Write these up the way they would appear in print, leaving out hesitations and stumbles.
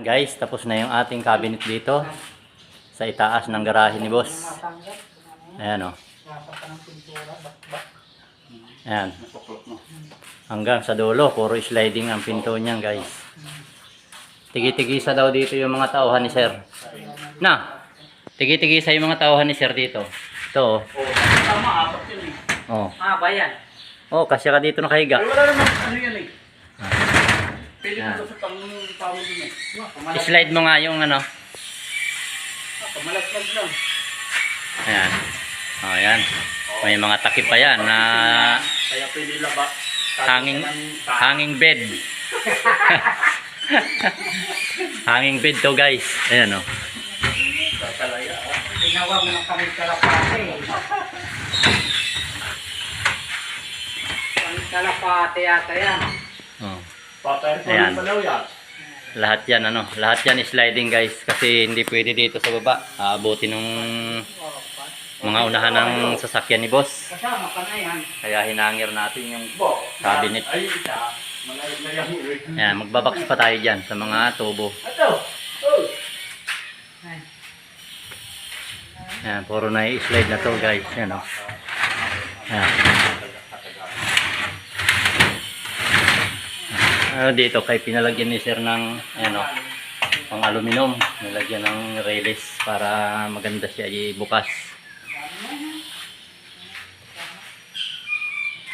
Guys, tapos na yung ating cabinet dito sa itaas ng garahe ni boss. Ayan o. Ayan. Hanggang sa dulo, puro sliding ang pinto niyan guys. Tigi-tigisa daw dito yung mga tauhan ni sir. Na, tigi-tigisa yung mga tauhan ni sir dito. Ito o. Tama, apat yun eh. Oh. Ba yan? Oh, kasya ka dito nakahiga. Ay, wala naman ano yan eh. Pwede mo sa pamon din eh. I-slide mo nga yung ano. Pamalaslag lang. Ayan. Oh, ayan. May mga takip pa yan na Kaya pwede laba. hanging bed. Hanging bed to guys. Ayan o. Tatalaya. Ginawa mo ng kami kalapate. Kami kalapate yata yan. Oh. Ayan. Ayan. Lahat yan ano, lahat yan sliding guys kasi hindi pwede dito sa baba. Aabutin ng mga unahan ng sasakyan ni boss. Kasama ka na yan. Kaya hinangir natin yung cabinet. Ayan, magbabaks pa tayo dyan sa mga tubo. Ayan, puro na i-slide na to guys. Ayan o. Ayan. Dito kay pinalagyan ni sir ng ayan o, pang aluminum. Nilagyan ng release para maganda siya ibukas.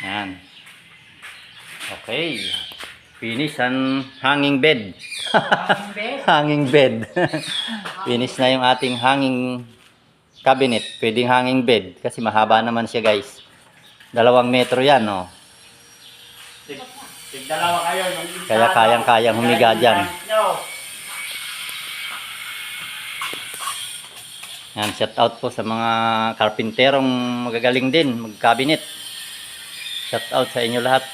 Ayan. Okay. Finish ang hanging bed. Hanging bed. Finish na yung ating hanging cabinet. Pwedeng hanging bed kasi mahaba naman siya guys. 2 metro yan oh. Dalawa kayo. Kaya kayang-kayang humiga dyan. Yan, shout out po sa mga karpinterong magagaling din mag-cabinet. Shout out sa inyo lahat.